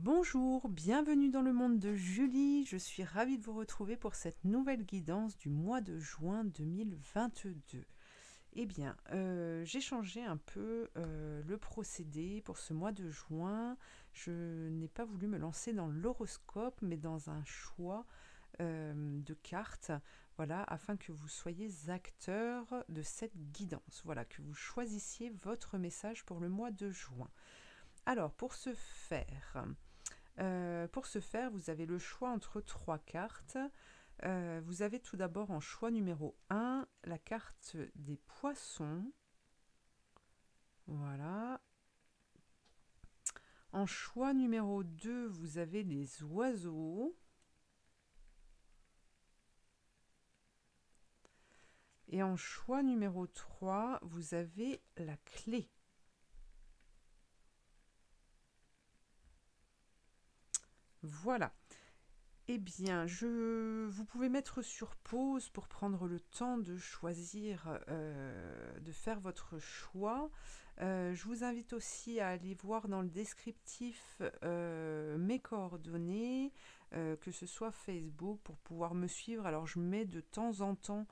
Bonjour, bienvenue dans le monde de Julie. Je suis ravie de vous retrouver pour cette nouvelle guidance du mois de juin 2022. Eh bien, j'ai changé un peu le procédé pour ce mois de juin. Je n'ai pas voulu me lancer dans l'horoscope, mais dans un choix de cartes, voilà, afin que vous soyez acteur de cette guidance. Voilà, que vous choisissiez votre message pour le mois de juin. Alors, pour ce faire, vous avez le choix entre trois cartes. Vous avez tout d'abord en choix numéro 1 la carte des poissons. Voilà. En choix numéro 2, vous avez les oiseaux. Et en choix numéro 3, vous avez la clé. Voilà. Eh bien, vous pouvez mettre sur pause pour prendre le temps de choisir, de faire votre choix. Je vous invite aussi à aller voir dans le descriptif mes coordonnées, que ce soit Facebook pour pouvoir me suivre. Alors, je mets de temps en temps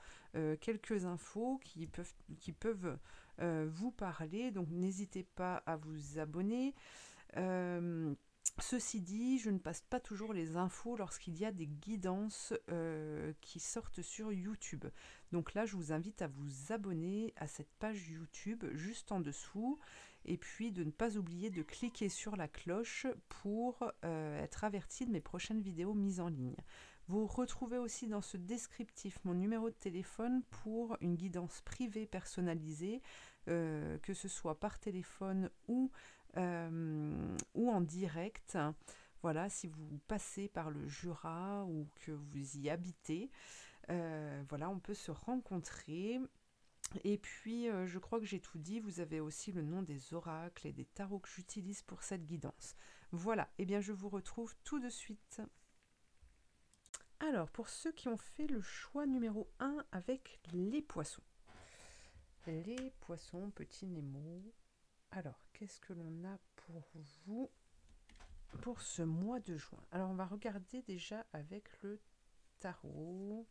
quelques infos qui peuvent vous parler, donc n'hésitez pas à vous abonner. Ceci dit, je ne passe pas toujours les infos lorsqu'il y a des guidances qui sortent sur YouTube. Donc là, je vous invite à vous abonner à cette page YouTube juste en dessous et puis de ne pas oublier de cliquer sur la cloche pour être averti de mes prochaines vidéos mises en ligne. Vous retrouvez aussi dans ce descriptif mon numéro de téléphone pour une guidance privée personnalisée, que ce soit par téléphone ou en direct. Voilà, si vous passez par le Jura ou que vous y habitez, voilà, on peut se rencontrer. Et puis, je crois que j'ai tout dit. Vous avez aussi le nom des oracles et des tarots que j'utilise pour cette guidance. Voilà, et bien je vous retrouve tout de suite. Alors, pour ceux qui ont fait le choix numéro 1 avec les poissons. Les poissons, petit Nemo. Alors, qu'est-ce que l'on a pour vous pour ce mois de juin? Alors, on va regarder déjà avec le tarot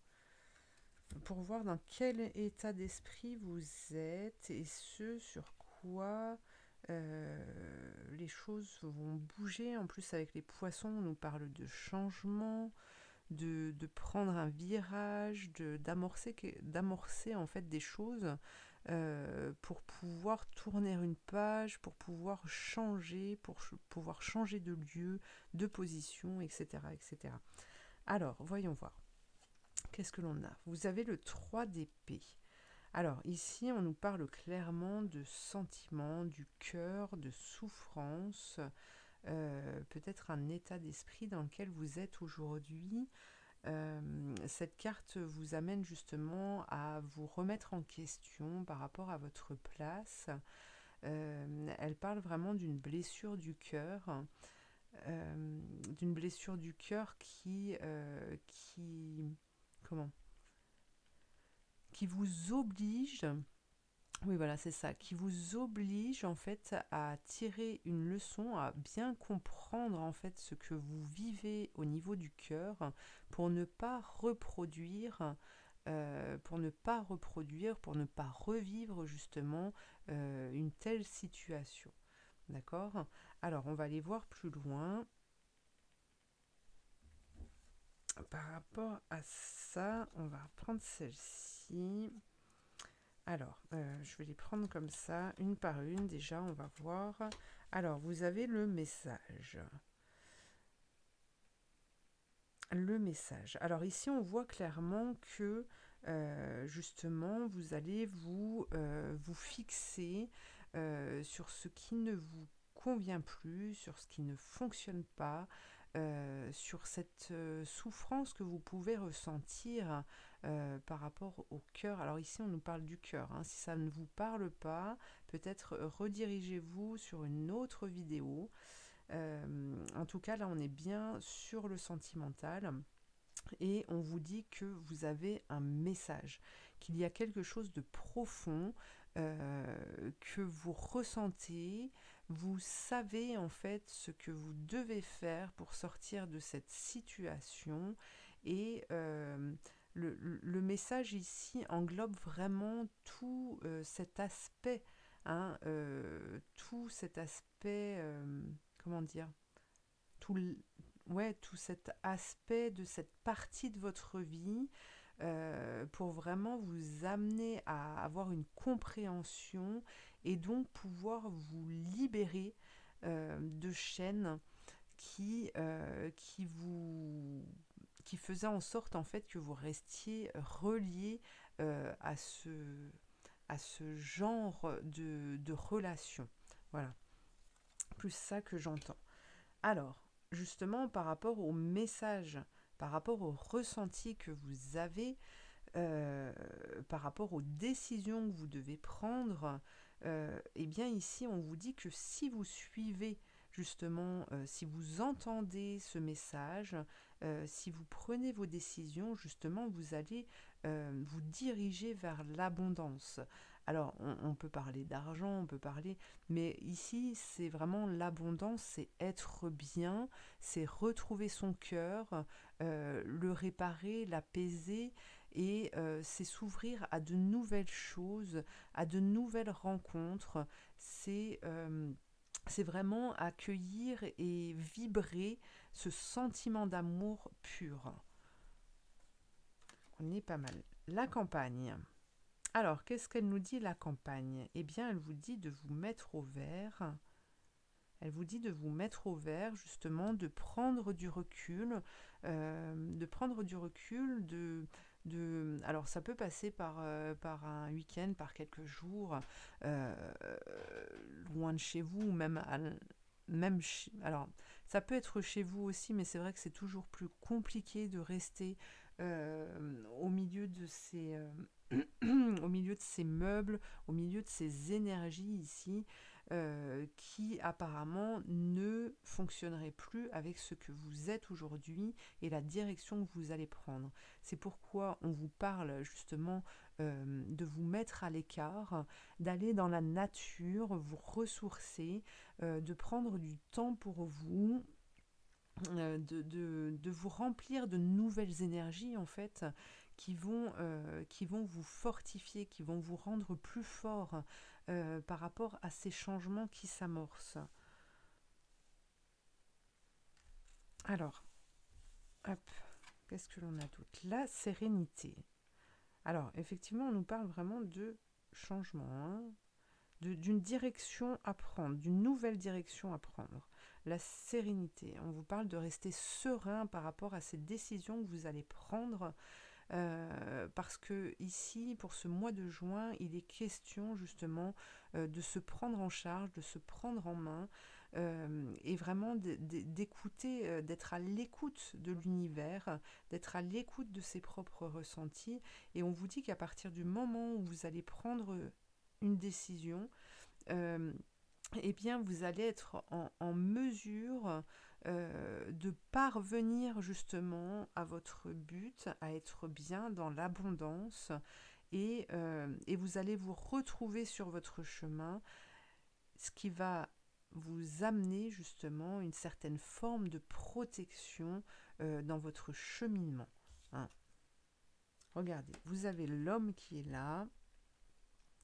pour voir dans quel état d'esprit vous êtes et ce sur quoi les choses vont bouger. En plus, avec les poissons, on nous parle de changement, de prendre un virage, d'amorcer en fait des choses pour pouvoir tourner une page, pour pouvoir changer, pouvoir changer de lieu, de position, etc. etc. Alors, voyons voir. Qu'est-ce que l'on a? Vous avez le 3 d'épée. Alors, ici, on nous parle clairement de sentiments, du cœur, de souffrance, peut-être un état d'esprit dans lequel vous êtes aujourd'hui. Cette carte vous amène justement à vous remettre en question par rapport à votre place. Elle parle vraiment d'une blessure du cœur comment, qui vous oblige. Oui, voilà, c'est ça, qui vous oblige en fait à tirer une leçon, à bien comprendre en fait ce que vous vivez au niveau du cœur pour ne pas reproduire, pour ne pas revivre justement une telle situation. D'accord? Alors, on va aller voir plus loin. Par rapport à ça, on va reprendre celle-ci. Alors, je vais les prendre comme ça, une par une. Déjà, on va voir. Alors, vous avez le message. Le message. Alors ici, on voit clairement que justement, vous allez vous fixer sur ce qui ne vous convient plus, sur ce qui ne fonctionne pas, sur cette souffrance que vous pouvez ressentir par rapport au cœur. Alors ici, on nous parle du cœur, hein. Si ça ne vous parle pas, peut-être redirigez-vous sur une autre vidéo. En tout cas, là, on est bien sur le sentimental. Et on vous dit que vous avez un message, qu'il y a quelque chose de profond que vous ressentez, vous savez en fait ce que vous devez faire pour sortir de cette situation et le message ici englobe vraiment tout cet aspect, hein, tout cet aspect, comment dire, tout, ouais, tout cet aspect de cette partie de votre vie pour vraiment vous amener à avoir une compréhension et donc pouvoir vous libérer de chaînes qui vous qui faisaient en sorte en fait que vous restiez relié à ce genre de relation. Voilà, plus ça que j'entends. Alors, justement, par rapport au message, par rapport au ressenti que vous avez, euh, par rapport aux décisions que vous devez prendre, eh bien ici on vous dit que si vous suivez justement, si vous entendez ce message, si vous prenez vos décisions, justement vous allez vous diriger vers l'abondance. Alors on peut parler d'argent, on peut parler, mais ici c'est vraiment l'abondance, c'est être bien, c'est retrouver son cœur, le réparer, l'apaiser, et c'est s'ouvrir à de nouvelles choses, à de nouvelles rencontres, c'est vraiment accueillir et vibrer ce sentiment d'amour pur. On est pas mal. La campagne. Alors, qu'est-ce qu'elle nous dit, la campagne? Eh bien, elle vous dit de vous mettre au vert. Elle vous dit de vous mettre au vert, justement, de prendre du recul, alors ça peut passer par un week-end, par quelques jours, euh, loin de chez vous, ou alors ça peut être chez vous aussi, mais c'est vrai que c'est toujours plus compliqué de rester au milieu de au milieu de ces meubles, au milieu de ces énergies ici, qui apparemment ne fonctionneraient plus avec ce que vous êtes aujourd'hui et la direction que vous allez prendre. C'est pourquoi on vous parle justement de vous mettre à l'écart, d'aller dans la nature, vous ressourcer, de prendre du temps pour vous, de vous remplir de nouvelles énergies en fait qui vont vous fortifier, qui vont vous rendre plus fort par rapport à ces changements qui s'amorcent. Alors, hop, qu'est-ce que l'on a d'autre? La sérénité. Alors, effectivement, on nous parle vraiment de changement, hein, d'une direction à prendre, d'une nouvelle direction à prendre. La sérénité, on vous parle de rester serein par rapport à ces décisions que vous allez prendre, parce que ici, pour ce mois de juin, il est question justement de se prendre en charge, de se prendre en main, et vraiment d'écouter, d'être à l'écoute de l'univers, d'être à l'écoute de ses propres ressentis. Et on vous dit qu'à partir du moment où vous allez prendre une décision, eh bien vous allez être en mesure de parvenir justement à votre but, à être bien dans l'abondance, et vous allez vous retrouver sur votre chemin, ce qui va vous amener justement une certaine forme de protection dans votre cheminement. Hein. Regardez, vous avez l'homme qui est là.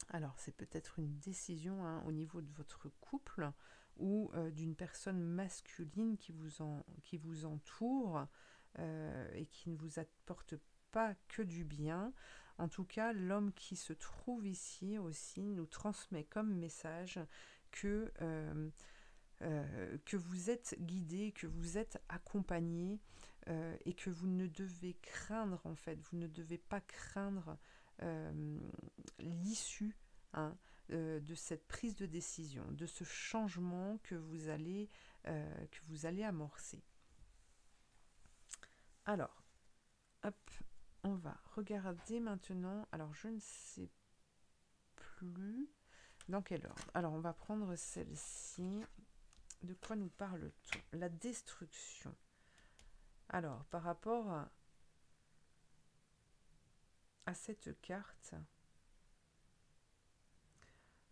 Alors, c'est peut-être une décision hein, au niveau de votre couple ou d'une personne masculine qui vous entoure et qui ne vous apporte pas que du bien. En tout cas, l'homme qui se trouve ici aussi nous transmet comme message que vous êtes guidé, que vous êtes accompagné et que vous ne devez craindre, en fait, vous ne devez pas craindre l'issue hein, de cette prise de décision, de ce changement que vous allez amorcer. Alors, hop, on va regarder maintenant. Alors, je ne sais plus dans quel ordre. Alors, on va prendre celle-ci. De quoi nous parle-t-on? La destruction. Alors, par rapport à cette carte,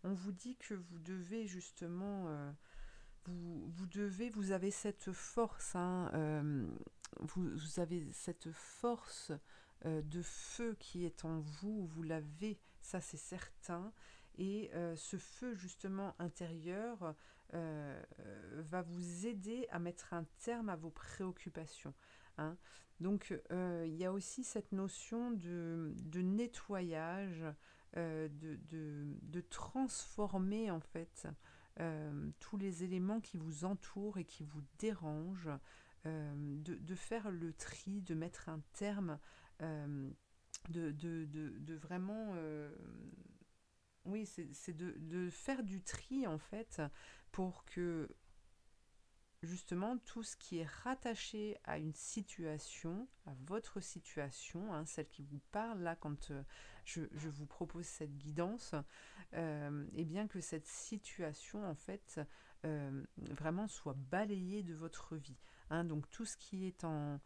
on vous dit que vous devez justement, vous avez cette force, hein, vous avez cette force de feu qui est en vous, vous l'avez, ça c'est certain, et ce feu justement intérieur va vous aider à mettre un terme à vos préoccupations, hein. Donc il y a aussi cette notion de nettoyage, de transformer en fait tous les éléments qui vous entourent et qui vous dérangent, de faire le tri, de mettre un terme, de vraiment... oui, c'est de faire du tri en fait pour que justement tout ce qui est rattaché à une situation, à votre situation, hein, celle qui vous parle là quand je vous propose cette guidance, et bien que cette situation en fait vraiment soit balayée de votre vie, hein. Donc tout ce qui est en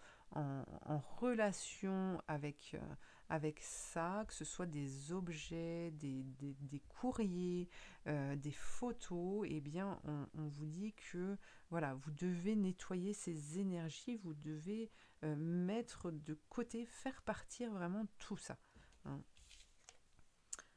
relation avec ça, que ce soit des objets, des courriers, des photos, eh bien on vous dit que voilà, vous devez nettoyer ces énergies, vous devez mettre de côté, faire partir vraiment tout ça, hein.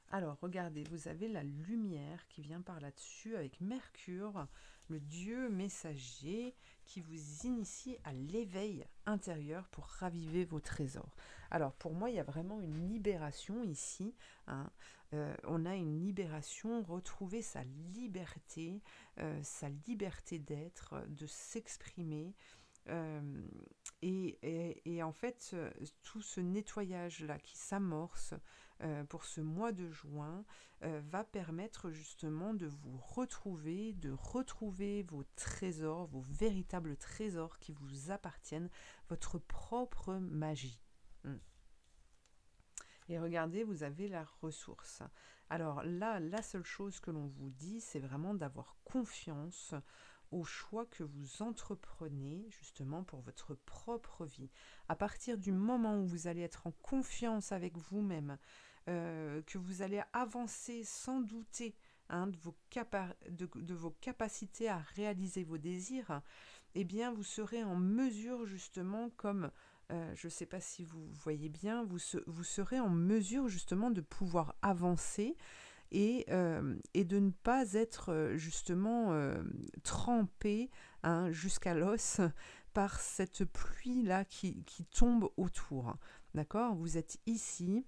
Alors, regardez, vous avez la lumière qui vient par là-dessus avec Mercure, le dieu messager qui vous initie à l'éveil intérieur pour raviver vos trésors. Alors, pour moi, il y a vraiment une libération ici, hein. On a une libération, retrouver sa liberté d'être, de s'exprimer, euh, et en fait, tout ce nettoyage-là qui s'amorce pour ce mois de juin va permettre justement de retrouver vos trésors, vos véritables trésors qui vous appartiennent, votre propre magie. Et regardez, vous avez la ressource. Alors là, la seule chose que l'on vous dit, c'est vraiment d'avoir confiance au choix que vous entreprenez justement pour votre propre vie. À partir du moment où vous allez être en confiance avec vous-même, que vous allez avancer sans douter, hein, de vos capacités à réaliser vos désirs, eh bien vous serez en mesure justement, comme je ne sais pas si vous voyez bien, vous serez en mesure justement de pouvoir avancer et de ne pas être justement trempé, hein, jusqu'à l'os par cette pluie-là qui tombe autour. D'accord ? Vous êtes ici.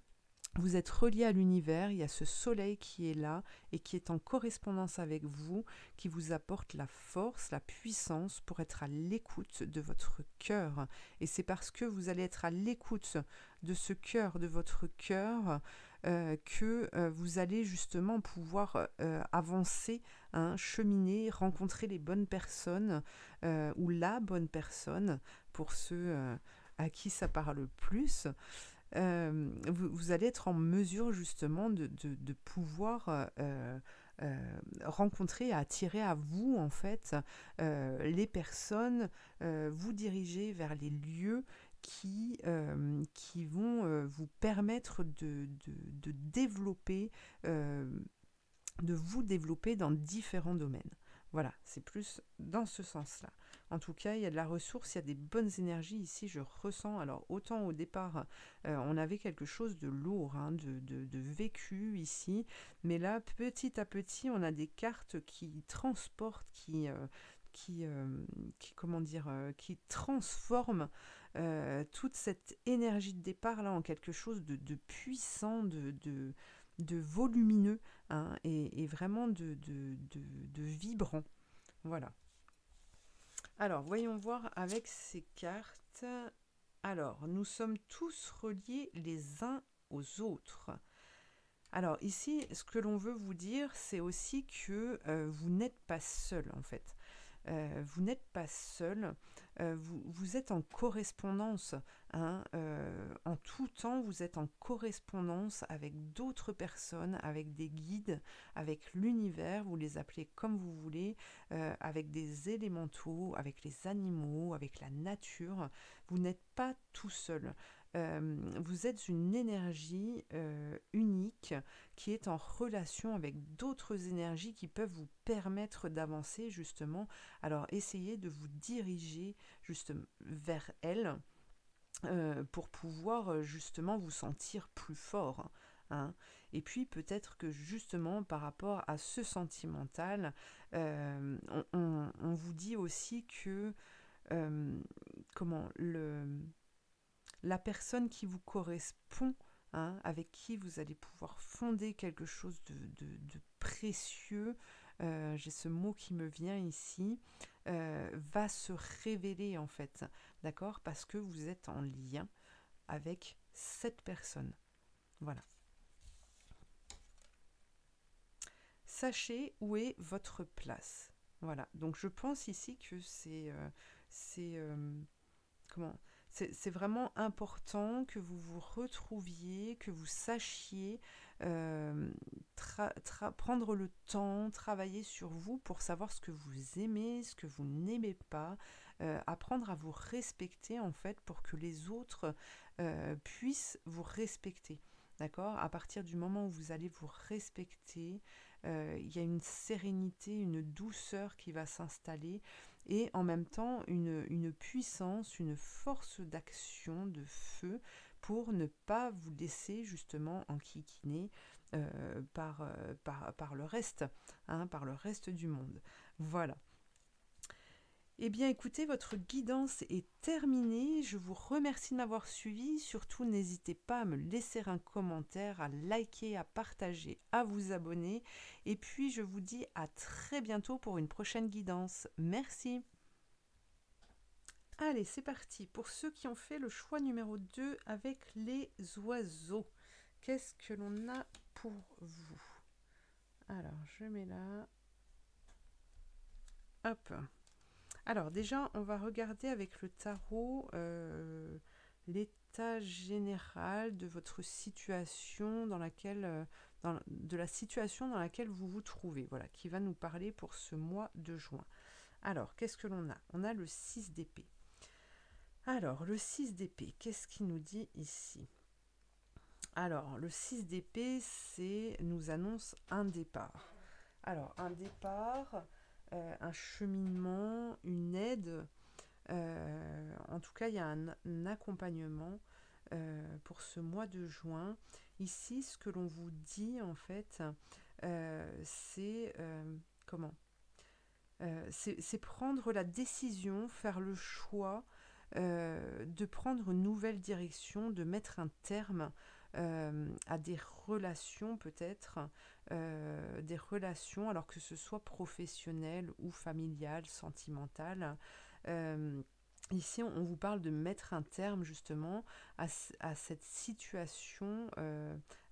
Vous êtes relié à l'univers, il y a ce soleil qui est là et qui est en correspondance avec vous, qui vous apporte la force, la puissance pour être à l'écoute de votre cœur. Et c'est parce que vous allez être à l'écoute de ce cœur, de votre cœur, que vous allez justement pouvoir avancer, hein, cheminer, rencontrer les bonnes personnes ou la bonne personne pour ceux à qui ça parle plus. Vous allez être en mesure justement de pouvoir rencontrer, attirer à vous en fait les personnes, vous diriger vers les lieux qui vont vous permettre de développer, de vous développer dans différents domaines. Voilà, c'est plus dans ce sens-là. En tout cas, il y a de la ressource, il y a des bonnes énergies ici, je ressens. Alors, autant au départ, on avait quelque chose de lourd, hein, de vécu ici, mais là, petit à petit, on a des cartes qui transportent, comment dire, qui transforment toute cette énergie de départ là en quelque chose de puissant, de volumineux, hein, et vraiment de vibrant. Voilà. Alors, voyons voir avec ces cartes. Alors, nous sommes tous reliés les uns aux autres. Alors ici, ce que l'on veut vous dire, c'est aussi que vous n'êtes pas seul en fait. Vous n'êtes pas seul, vous êtes en correspondance, hein, en tout temps, vous êtes en correspondance avec d'autres personnes, avec des guides, avec l'univers, vous les appelez comme vous voulez, avec des élémentaux, avec les animaux, avec la nature. Vous n'êtes pas tout seul. vous êtes une énergie unique qui est en relation avec d'autres énergies qui peuvent vous permettre d'avancer justement. Alors essayez de vous diriger justement vers elles pour pouvoir justement vous sentir plus fort. Hein. Et puis peut-être que justement par rapport à ce sentimental, on vous dit aussi que comment la personne qui vous correspond, hein, avec qui vous allez pouvoir fonder quelque chose de précieux, j'ai ce mot qui me vient ici, va se révéler en fait, d'accord? Parce que vous êtes en lien avec cette personne. Voilà. Sachez où est votre place. Voilà. Donc je pense ici que c'est comment c'est vraiment important que vous vous retrouviez, que vous sachiez prendre le temps, travailler sur vous pour savoir ce que vous aimez, ce que vous n'aimez pas, apprendre à vous respecter en fait pour que les autres puissent vous respecter. D'accord? À partir du moment où vous allez vous respecter, il y a une sérénité, une douceur qui va s'installer et en même temps une puissance, une force d'action, de feu pour ne pas vous laisser justement enquiquiner par le reste, hein, par le reste du monde. Voilà. Eh bien écoutez, votre guidance est terminée. Je vous remercie de m'avoir suivi. Surtout, n'hésitez pas à me laisser un commentaire, à liker, à partager, à vous abonner. Et puis, je vous dis à très bientôt pour une prochaine guidance. Merci. Allez, c'est parti. Pour ceux qui ont fait le choix numéro 2 avec les oiseaux, qu'est-ce que l'on a pour vous? Alors, je mets là. Hop. Alors déjà, on va regarder avec le tarot l'état général de votre situation dans laquelle, de la situation dans laquelle vous vous trouvez, voilà, qui va nous parler pour ce mois de juin. Alors, qu'est-ce que l'on a? On a le 6 d'épée. Alors, le 6 d'épée, qu'est-ce qu'il nous dit ici? Alors, le 6 d'épée, nous annonce un départ. Alors, un départ, un cheminement, une aide. En tout cas, il y a un accompagnement pour ce mois de juin. Ici, ce que l'on vous dit, en fait, c'est comment c'est prendre la décision, faire le choix de prendre une nouvelle direction, de mettre un terme à des relations peut-être, des relations, alors que ce soit professionnelles ou familiales, sentimentales. Ici, on vous parle de mettre un terme justement à cette situation,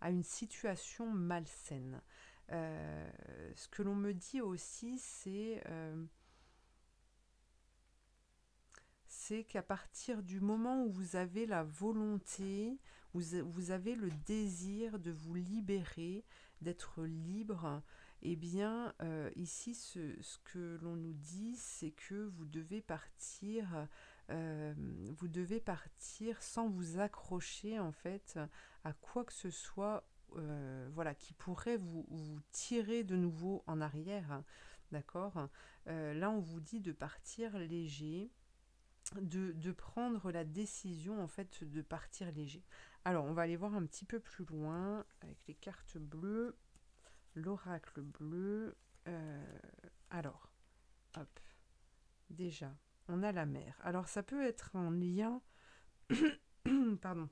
à une situation malsaine. Ce que l'on me dit aussi, c'est qu'à partir du moment où vous avez la volonté, vous avez le désir de vous libérer, d'être libre, eh bien, ici, ce que l'on nous dit, c'est que vous devez partir sans vous accrocher, en fait, à quoi que ce soit, voilà, qui pourrait vous tirer de nouveau en arrière, d'accord? Là, on vous dit de partir léger, de prendre la décision en fait de partir léger. Alors on va aller voir un petit peu plus loin avec les cartes bleues, l'oracle bleu. Alors, hop, déjà, on a la mer. Alors ça peut être en lien, pardon,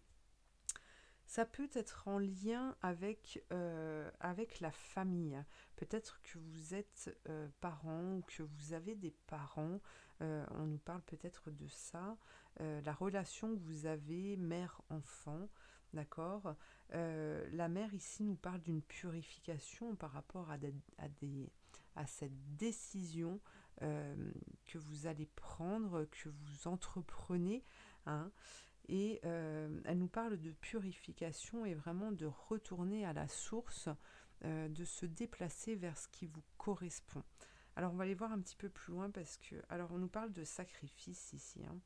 ça peut être en lien avec la famille. Peut-être que vous êtes parent ou que vous avez des parents. On nous parle peut-être de ça. La relation que vous avez mère-enfant. D'accord. La mère ici nous parle d'une purification par rapport à cette décision que vous allez prendre, que vous entreprenez. Hein. Et elle nous parle de purification et vraiment de retourner à la source, de se déplacer vers ce qui vous correspond. Alors on va aller voir un petit peu plus loin parce que, alors on nous parle de sacrifice ici. Hein.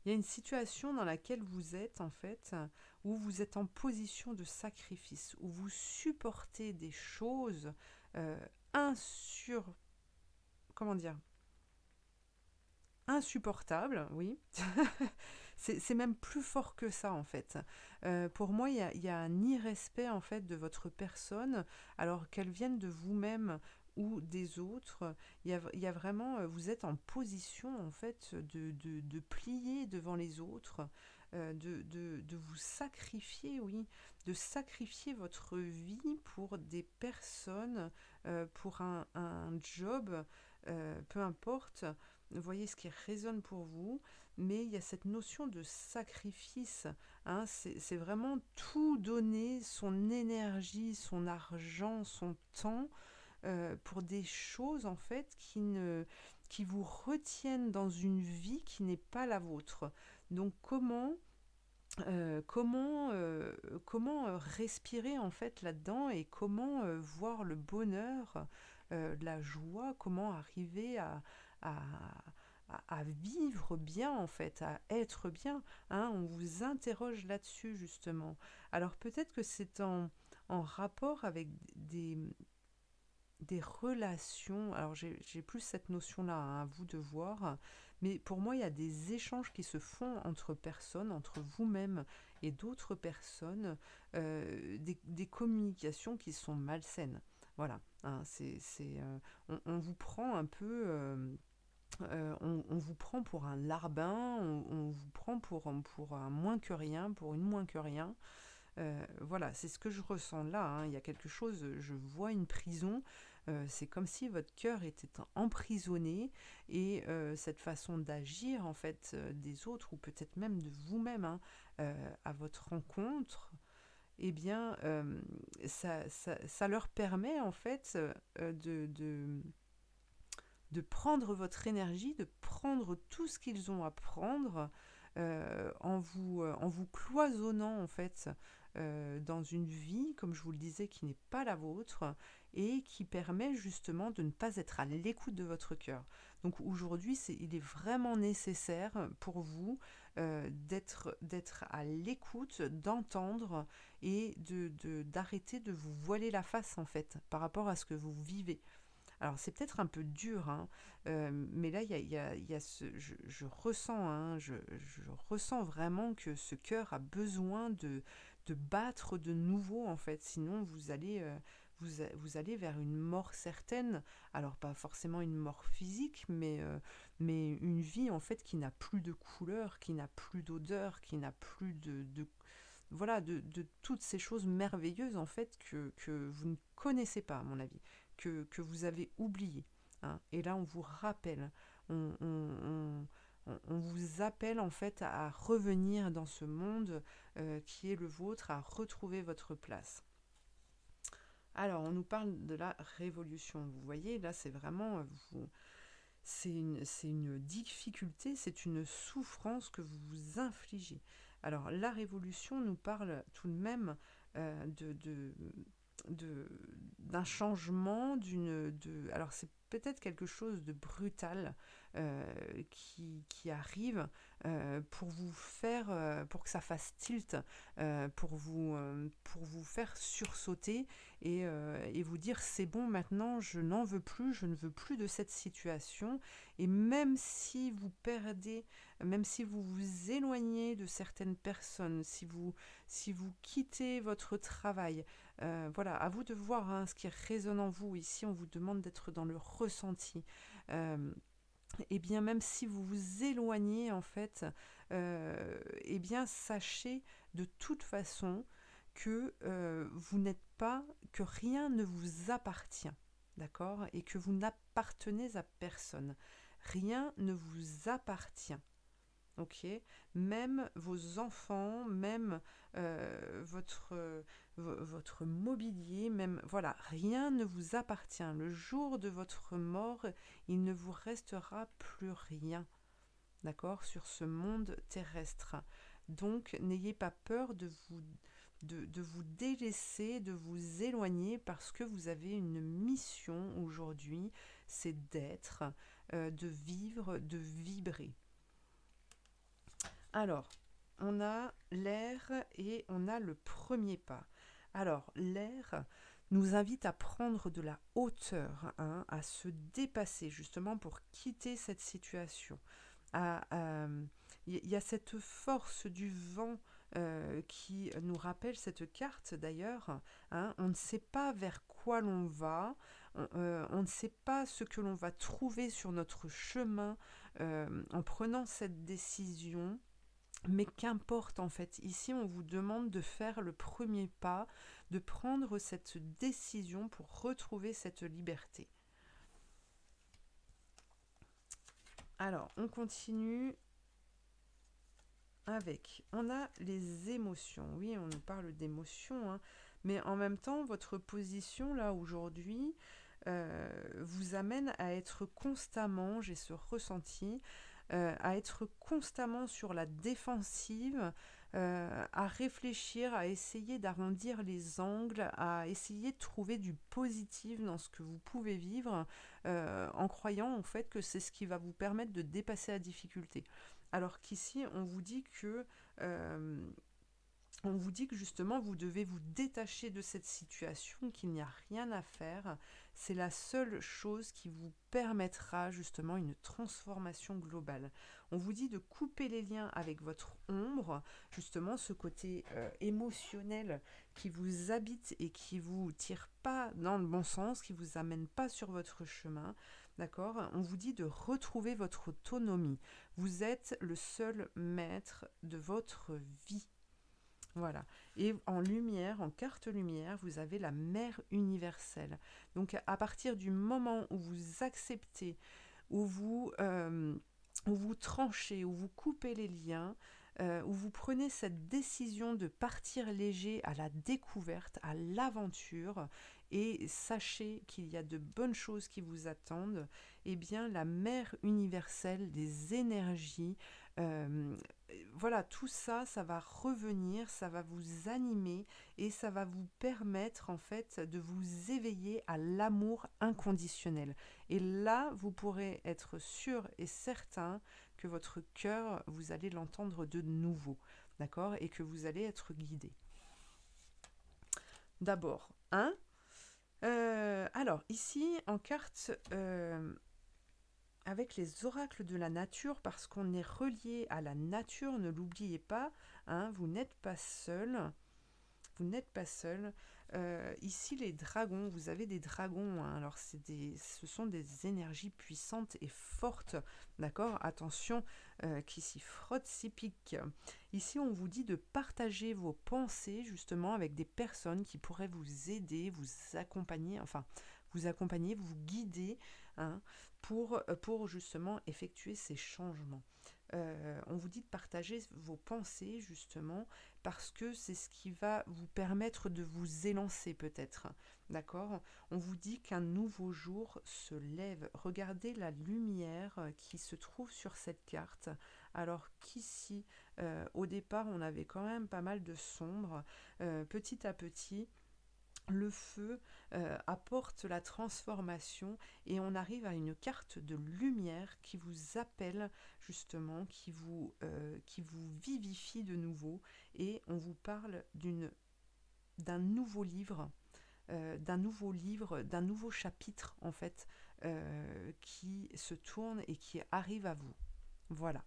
il y a une situation dans laquelle vous êtes en fait, où vous êtes en position de sacrifice, où vous supportez des choses euh, insur... comment dire, insupportables, oui. C'est même plus fort que ça en fait. Pour moi, il y a un irrespect en fait de votre personne, alors qu'elle vienne de vous-même ou des autres. Il y a vraiment, vous êtes en position en fait de plier devant les autres, de vous sacrifier, oui, de sacrifier votre vie pour des personnes, pour un job, peu importe. Vous voyez ce qui résonne pour vous, mais il y a cette notion de sacrifice, hein, c'est vraiment tout donner, son énergie, son argent, son temps, pour des choses en fait qui vous retiennent dans une vie qui n'est pas la vôtre. Donc comment respirer en fait là-dedans et comment voir le bonheur, la joie, comment arriver à, à vivre bien en fait, à être bien, hein, on vous interroge là-dessus justement. Alors peut-être que c'est en rapport avec des relations, alors j'ai plus cette notion-là, hein, à vous de voir, mais pour moi il y a des échanges qui se font entre personnes, entre vous-même et d'autres personnes, des communications qui sont malsaines. Voilà, hein, on vous prend un peu, on vous prend pour un larbin, on vous prend pour un moins que rien, pour une moins que rien. Voilà, c'est ce que je ressens là, hein. Il y a quelque chose, je vois une prison, c'est comme si votre cœur était emprisonné et cette façon d'agir en fait des autres ou peut-être même de vous-même, hein, à votre rencontre, eh bien ça leur permet en fait de prendre votre énergie, de prendre tout ce qu'ils ont à prendre en vous cloisonnant en fait dans une vie, comme je vous le disais, qui n'est pas la vôtre et qui permet justement de ne pas être à l'écoute de votre cœur. Donc aujourd'hui, il est vraiment nécessaire pour vous d'être à l'écoute, d'entendre et d'arrêter de vous voiler la face en fait par rapport à ce que vous vivez. Alors c'est peut-être un peu dur, hein, mais là il y a je ressens, hein, je ressens vraiment que ce cœur a besoin de battre de nouveau en fait, sinon vous allez vers une mort certaine. Alors pas forcément une mort physique, mais une vie en fait qui n'a plus de couleur, qui n'a plus d'odeur, qui n'a plus voilà, de toutes ces choses merveilleuses en fait que vous ne connaissez pas à mon avis, que vous avez oubliées, hein. Et là on vous rappelle, on vous appelle en fait à revenir dans ce monde qui est le vôtre, à retrouver votre place. Alors on nous parle de la révolution, vous voyez là c'est vraiment, c'est une difficulté, c'est une souffrance que vous vous infligez. Alors la révolution nous parle tout de même de, d'un changement, alors c'est peut-être quelque chose de brutal qui arrive pour vous faire, pour que ça fasse tilt, pour vous faire sursauter et vous dire c'est bon maintenant, je n'en veux plus, je ne veux plus de cette situation. Et même si vous perdez, même si vous vous éloignez de certaines personnes, si vous quittez votre travail, voilà, à vous de voir, hein, ce qui résonne en vous. Ici, on vous demande d'être dans le ressenti. Et bien, même si vous vous éloignez, en fait, eh bien, sachez de toute façon que vous n'êtes pas, que rien ne vous appartient, d'accord? Et que vous n'appartenez à personne. Rien ne vous appartient. Ok, même vos enfants, même votre mobilier, même voilà, rien ne vous appartient. Le jour de votre mort, il ne vous restera plus rien, d'accord, sur ce monde terrestre. Donc, n'ayez pas peur de vous délaisser, de vous éloigner, parce que vous avez une mission aujourd'hui, c'est d'être, de vivre, de vibrer. Alors, on a l'air et on a le premier pas. Alors, l'air nous invite à prendre de la hauteur, hein, à se dépasser justement pour quitter cette situation. Il y a cette force du vent qui nous rappelle cette carte d'ailleurs, hein. On ne sait pas vers quoi l'on va, on ne sait pas ce que l'on va trouver sur notre chemin en prenant cette décision. Mais qu'importe en fait, ici on vous demande de faire le premier pas, de prendre cette décision pour retrouver cette liberté. Alors, on continue avec, on a les émotions. Oui, on nous parle d'émotions, hein, mais en même temps, votre position là aujourd'hui vous amène à être constamment, j'ai ce ressenti, à être constamment sur la défensive, à réfléchir, à essayer d'arrondir les angles, à essayer de trouver du positif dans ce que vous pouvez vivre, en croyant en fait que c'est ce qui va vous permettre de dépasser la difficulté. Alors qu'ici, on vous dit que justement vous devez vous détacher de cette situation, qu'il n'y a rien à faire. C'est la seule chose qui vous permettra justement une transformation globale. On vous dit de couper les liens avec votre ombre, justement ce côté émotionnel qui vous habite et qui vous tire pas dans le bon sens, qui vous amène pas sur votre chemin. D'accord ? On vous dit de retrouver votre autonomie. Vous êtes le seul maître de votre vie. Voilà. Et en lumière, en carte lumière, vous avez la mère universelle. Donc à partir du moment où vous acceptez, où vous tranchez, où vous coupez les liens, où vous prenez cette décision de partir léger à la découverte, à l'aventure, et sachez qu'il y a de bonnes choses qui vous attendent, eh bien la mère universelle des énergies, euh, voilà, tout ça, ça va revenir, ça va vous animer et ça va vous permettre en fait de vous éveiller à l'amour inconditionnel. Et là, vous pourrez être sûr et certain que votre cœur, vous allez l'entendre de nouveau, d'accord? Et que vous allez être guidé. D'abord, hein? Alors, ici, en carte avec les oracles de la nature, parce qu'on est relié à la nature, ne l'oubliez pas, hein, vous n'êtes pas seul. Vous n'êtes pas seul. Ici, les dragons, vous avez des dragons, hein, alors ce sont des énergies puissantes et fortes, d'accord? Attention, qui s'y frottent, s'y piquent. Ici, on vous dit de partager vos pensées, justement, avec des personnes qui pourraient vous aider, vous accompagner, enfin, vous guider, hein, pour justement effectuer ces changements. On vous dit de partager vos pensées, justement, parce que c'est ce qui va vous permettre de vous élancer peut-être, d'accord? On vous dit qu'un nouveau jour se lève. Regardez la lumière qui se trouve sur cette carte, alors qu'ici, au départ, on avait quand même pas mal de sombre. Petit à petit, le feu apporte la transformation et on arrive à une carte de lumière qui vous appelle justement, qui vous vivifie de nouveau, et on vous parle d'un nouveau livre, d'un nouveau chapitre en fait, qui se tourne et qui arrive à vous. Voilà.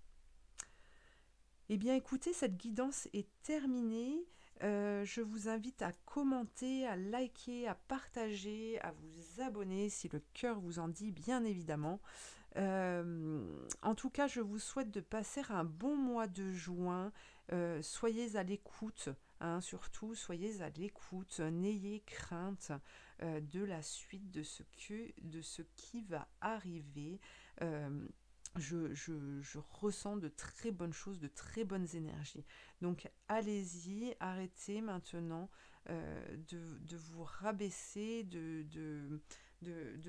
Eh bien écoutez, cette guidance est terminée. Je vous invite à commenter, à liker, à partager, à vous abonner si le cœur vous en dit, bien évidemment. En tout cas, je vous souhaite de passer un bon mois de juin. Soyez à l'écoute, hein, surtout, soyez à l'écoute. N'ayez crainte de la suite, de ce qui va arriver. Je ressens de très bonnes choses, de très bonnes énergies. Donc allez-y, arrêtez maintenant de vous rabaisser,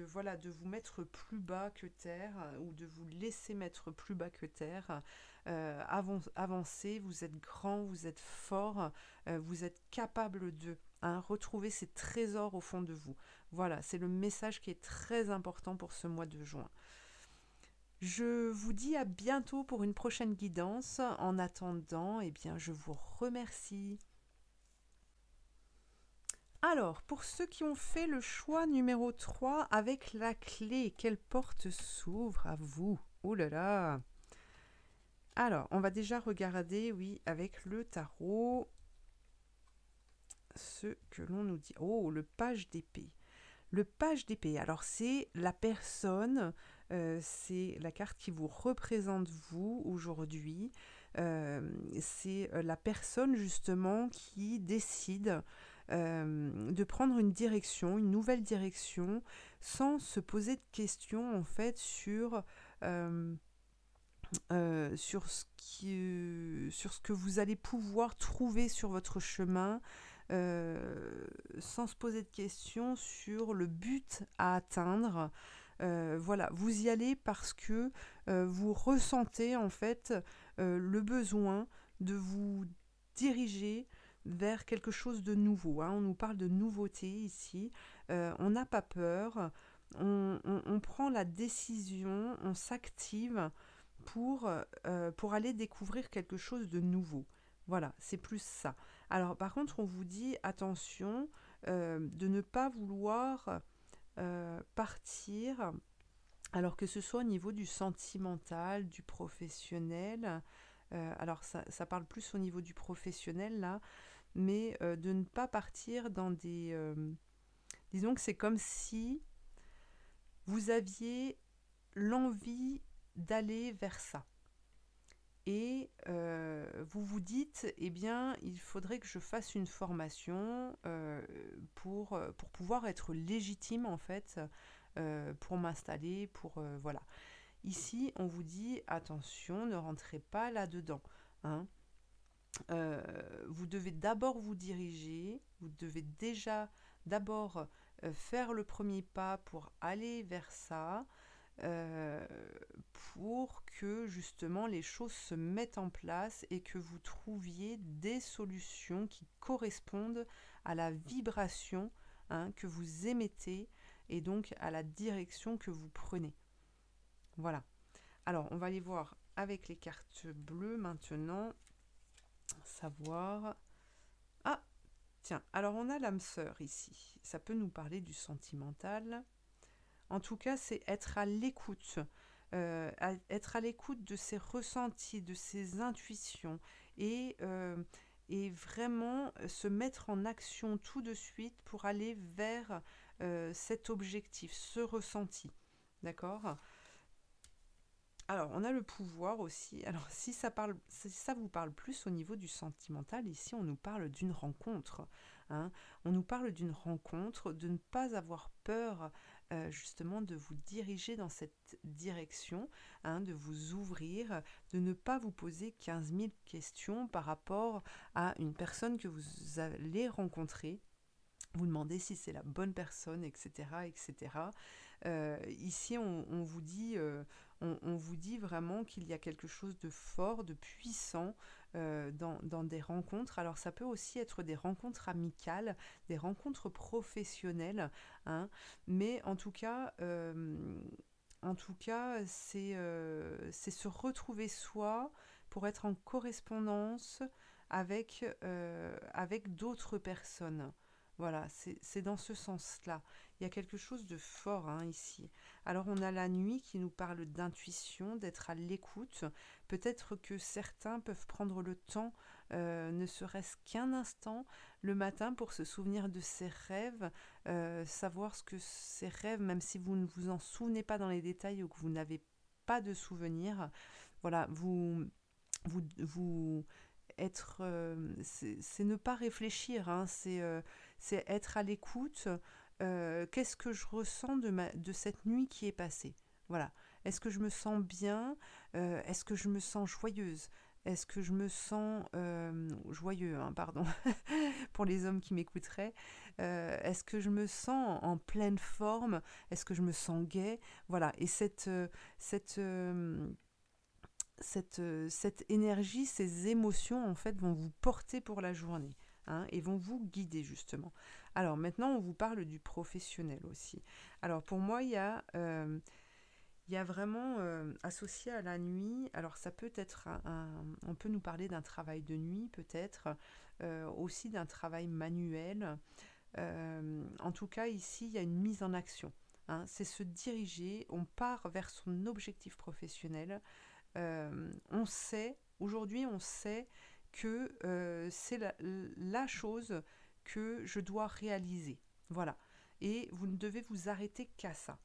voilà, de vous mettre plus bas que terre, ou de vous laisser mettre plus bas que terre. Avancez, vous êtes grand, vous êtes fort, vous êtes capable de, hein, retrouver ces trésors au fond de vous. Voilà, c'est le message qui est très important pour ce mois de juin. Je vous dis à bientôt pour une prochaine guidance. En attendant, eh bien, je vous remercie. Alors, pour ceux qui ont fait le choix numéro 3 avec la clé, quelle porte s'ouvre à vous? Oh là là! Alors, on va déjà regarder, oui, avec le tarot, ce que l'on nous dit. Oh, le page d'épée. Le page d'épée, alors c'est la personne, c'est la carte qui vous représente vous aujourd'hui. C'est la personne justement qui décide de prendre une direction, une nouvelle direction, sans se poser de questions en fait sur ce que vous allez pouvoir trouver sur votre chemin, sans se poser de questions sur le but à atteindre. Voilà, vous y allez parce que vous ressentez en fait le besoin de vous diriger vers quelque chose de nouveau. Hein. On nous parle de nouveauté ici. On n'a pas peur. On prend la décision, on s'active pour aller découvrir quelque chose de nouveau. Voilà, c'est plus ça. Alors par contre, on vous dit attention de ne pas vouloir partir, alors que ce soit au niveau du sentimental, du professionnel. Alors ça parle plus au niveau du professionnel là, mais de ne pas partir dans des... disons que c'est comme si vous aviez l'envie d'aller vers ça. Et vous vous dites, eh bien, il faudrait que je fasse une formation pour pouvoir être légitime, en fait, pour m'installer, voilà. Ici, on vous dit, attention, ne rentrez pas là-dedans. Hein. Vous devez d'abord vous diriger, vous devez déjà d'abord faire le premier pas pour aller vers ça, euh, pour que justement les choses se mettent en place et que vous trouviez des solutions qui correspondent à la vibration que vous émettez et donc à la direction que vous prenez. Voilà. Alors, on va aller voir avec les cartes bleues maintenant, savoir... Ah, tiens, alors on a l'âme sœur ici. Ça peut nous parler du sentimental. En tout cas, c'est être à l'écoute. Être à l'écoute de ses ressentis, de ses intuitions et vraiment se mettre en action tout de suite pour aller vers cet objectif, ce ressenti. D'accord ? Alors, on a le pouvoir aussi. Alors, si ça vous parle plus au niveau du sentimental, ici, on nous parle d'une rencontre. Hein. On nous parle d'une rencontre, de ne pas avoir peur, justement, de vous diriger dans cette direction, de vous ouvrir, de ne pas vous poser 15 000 questions par rapport à une personne que vous allez rencontrer. Vous demandez si c'est la bonne personne, etc., etc. Ici, on vous dit, on vous dit vraiment qu'il y a quelque chose de fort, de puissant dans des rencontres. Alors, ça peut aussi être des rencontres amicales, des rencontres professionnelles, hein, mais en tout cas, c'est se retrouver soi pour être en correspondance avec d'autres personnes. Voilà, c'est dans ce sens-là. Il y a quelque chose de fort ici. Alors on a la nuit qui nous parle d'intuition, d'être à l'écoute. Peut-être que certains peuvent prendre le temps, ne serait-ce qu'un instant, le matin pour se souvenir de ses rêves, savoir ce que ces rêves, même si vous ne vous en souvenez pas dans les détails ou que vous n'avez pas de souvenirs, voilà, vous être, c'est ne pas réfléchir, c'est être à l'écoute. Qu'est-ce que je ressens de cette nuit qui est passée? Voilà. Est-ce que je me sens bien? Est-ce que je me sens joyeuse? Est-ce que je me sens joyeux, pardon, pour les hommes qui m'écouteraient. Est-ce que je me sens en pleine forme? Est-ce que je me sens gai? Voilà. Et cette énergie, ces émotions, en fait, vont vous porter pour la journée. Et vont vous guider justement. Alors maintenant, on vous parle du professionnel aussi. Alors pour moi, Il y a vraiment associé à la nuit, alors ça peut être on peut nous parler d'un travail de nuit peut-être, aussi d'un travail manuel. En tout cas, ici, il y a une mise en action. Hein. C'est se diriger, on part vers son objectif professionnel. On sait, aujourd'hui, on sait que c'est la chose que je dois réaliser. Voilà. Et vous ne devez vous arrêter qu'à ça.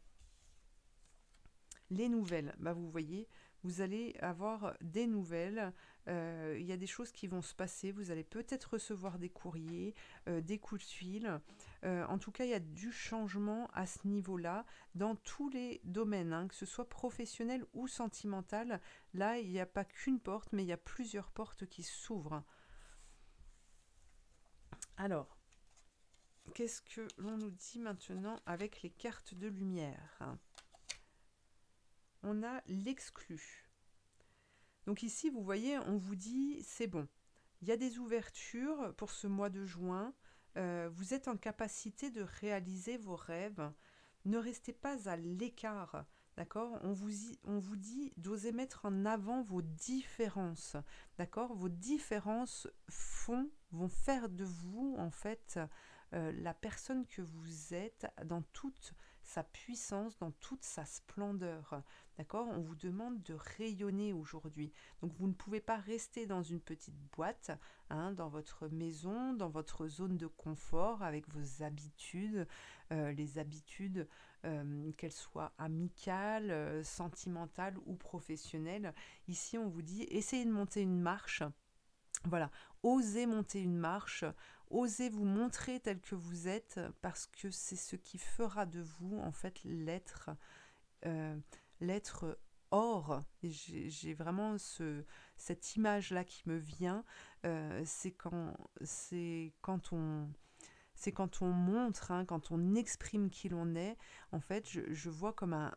Les nouvelles, bah vous voyez, vous allez avoir des nouvelles, il y a des choses qui vont se passer, vous allez peut-être recevoir des courriers, des coups de fil. En tout cas, il y a du changement à ce niveau-là, dans tous les domaines, hein, que ce soit professionnel ou sentimental. Là, il n'y a pas qu'une porte, mais il y a plusieurs portes qui s'ouvrent. Alors, qu'est-ce que l'on nous dit maintenant avec les cartes de lumière? On a l'exclu. Donc ici, vous voyez, on vous dit, c'est bon. Il y a des ouvertures pour ce mois de juin. Vous êtes en capacité de réaliser vos rêves. Ne restez pas à l'écart. D'accord, on vous dit d'oser mettre en avant vos différences. D'accord, vos différences vont faire de vous, en fait, la personne que vous êtes dans toute sa puissance, dans toute sa splendeur. D'accord, on vous demande de rayonner aujourd'hui. Donc vous ne pouvez pas rester dans une petite boîte, hein, dans votre maison, dans votre zone de confort, avec vos habitudes, les habitudes, qu'elles soient amicales, sentimentales ou professionnelles. Ici, on vous dit, essayez de monter une marche. Voilà, osez monter une marche, osez vous montrer tel que vous êtes, parce que c'est ce qui fera de vous, en fait, euh, l'être or. Et j'ai vraiment cette image-là qui me vient, c'est quand on montre, hein, quand on exprime qui l'on est. En fait, je vois comme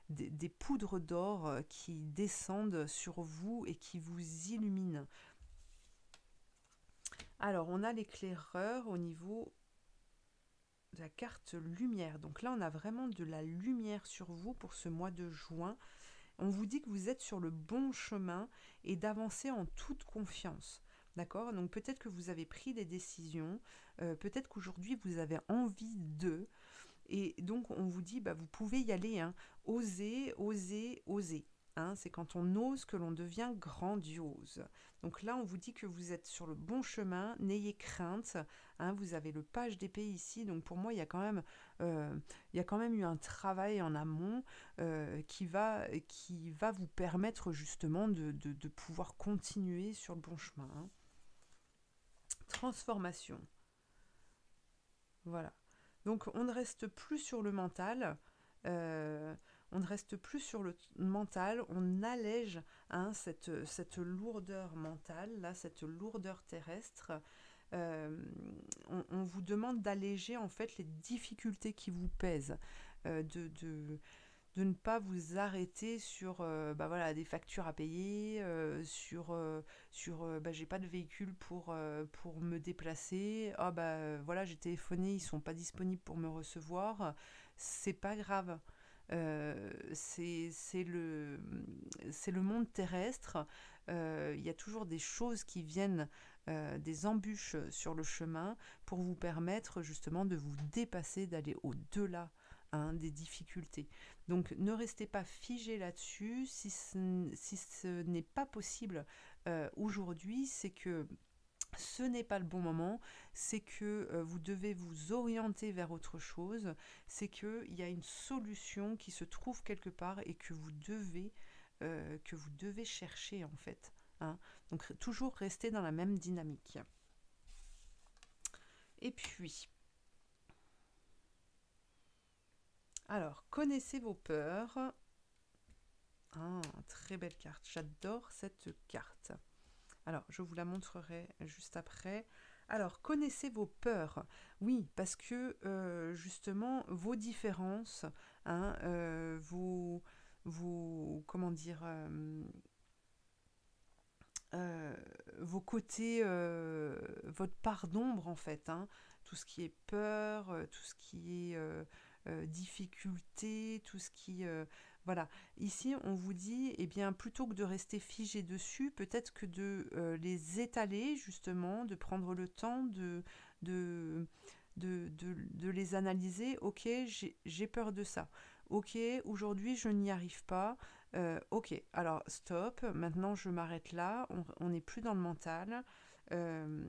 des poudres d'or qui descendent sur vous et qui vous illuminent. Alors, on a l'éclaireur au niveau de la carte lumière. Donc là, on a vraiment de la lumière sur vous pour ce mois de juin. On vous dit que vous êtes sur le bon chemin et d'avancer en toute confiance. D'accord? Donc peut-être que vous avez pris des décisions, peut-être qu'aujourd'hui vous avez envie de, et donc on vous dit, bah, vous pouvez y aller, hein. Osez, osez, osez. Hein, c'est quand on ose que l'on devient grandiose. Donc là, on vous dit que vous êtes sur le bon chemin, n'ayez crainte. Hein, vous avez le page d'épée ici, donc pour moi, il y a quand même eu un travail en amont qui va vous permettre justement de pouvoir continuer sur le bon chemin. Hein. Transformation. Voilà. Donc on ne reste plus sur le mental, on ne reste plus sur le mental, on allège, hein, cette lourdeur mentale, là, cette lourdeur terrestre. On vous demande d'alléger en fait les difficultés qui vous pèsent, de ne pas vous arrêter sur bah voilà, des factures à payer, sur bah, j'ai pas de véhicule pour me déplacer, ah bah voilà, j'ai téléphoné, ils sont pas disponibles pour me recevoir, c'est pas grave. C'est le monde terrestre, il y a toujours des choses qui viennent, des embûches sur le chemin pour vous permettre justement de vous dépasser, d'aller au-delà, hein, des difficultés. Donc ne restez pas figé là-dessus. Si ce n'est pas possible aujourd'hui, c'est que ce n'est pas le bon moment, c'est que vous devez vous orienter vers autre chose, c'est qu'il y a une solution qui se trouve quelque part et que vous devez chercher en fait. Hein. Donc toujours rester dans la même dynamique. Et puis, alors, connaissez vos peurs. Ah, très belle carte. J'adore cette carte. Alors, je vous la montrerai juste après. Alors, connaissez vos peurs. Oui, parce que justement, vos différences, hein, comment dire, euh, vos côtés, votre part d'ombre en fait, hein, tout ce qui est peur, tout ce qui est difficulté, tout ce qui Voilà. Ici, on vous dit, eh bien, plutôt que de rester figé dessus, peut-être que de les étaler, justement, de prendre le temps de, de les analyser. Ok, j'ai peur de ça. Ok, aujourd'hui, je n'y arrive pas. Ok, alors stop, maintenant je m'arrête là, on n'est plus dans le mental. Euh,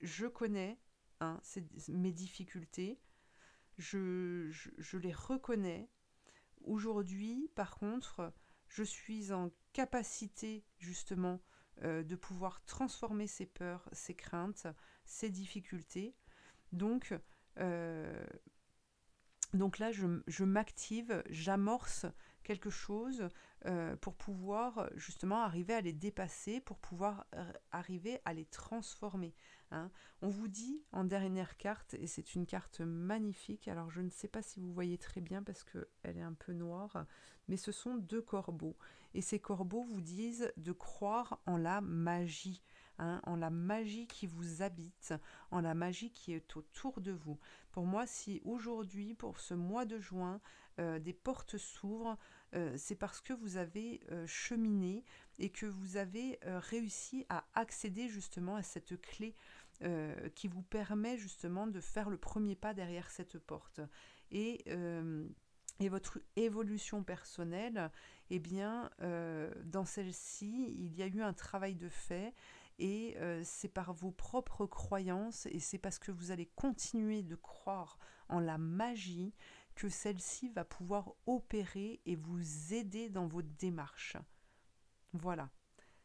je connais mes difficultés, je les reconnais. Aujourd'hui, par contre, je suis en capacité justement de pouvoir transformer ces peurs, ces craintes, ces difficultés. Donc, euh, donc là, je m'active, j'amorce quelque chose pour pouvoir justement arriver à les dépasser, pour pouvoir arriver à les transformer. Hein. On vous dit en dernière carte, et c'est une carte magnifique, alors je ne sais pas si vous voyez très bien parce qu'elle est un peu noire, mais ce sont deux corbeaux. Et ces corbeaux vous disent de croire en la magie, hein, en la magie qui vous habite, en la magie qui est autour de vous. Pour moi, si aujourd'hui, pour ce mois de juin, des portes s'ouvrent, c'est parce que vous avez cheminé et que vous avez réussi à accéder justement à cette clé qui vous permet justement de faire le premier pas derrière cette porte. Et, euh, et votre évolution personnelle, eh bien, dans celle-ci, il y a eu un travail de fait et c'est par vos propres croyances et c'est parce que vous allez continuer de croire en la magie que celle-ci va pouvoir opérer et vous aider dans vos démarches. Voilà,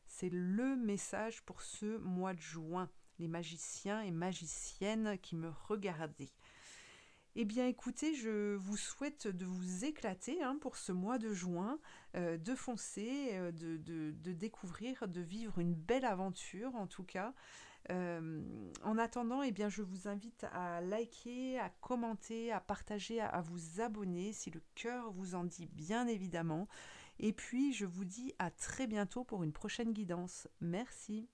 c'est le message pour ce mois de juin, les magiciens et magiciennes qui me regardaient. Eh bien écoutez, je vous souhaite de vous éclater pour ce mois de juin, de foncer, de découvrir, de vivre une belle aventure en tout cas. En attendant, eh bien, je vous invite à liker, à commenter, à partager, à vous abonner si le cœur vous en dit bien évidemment. Et puis, je vous dis à très bientôt pour une prochaine guidance. Merci.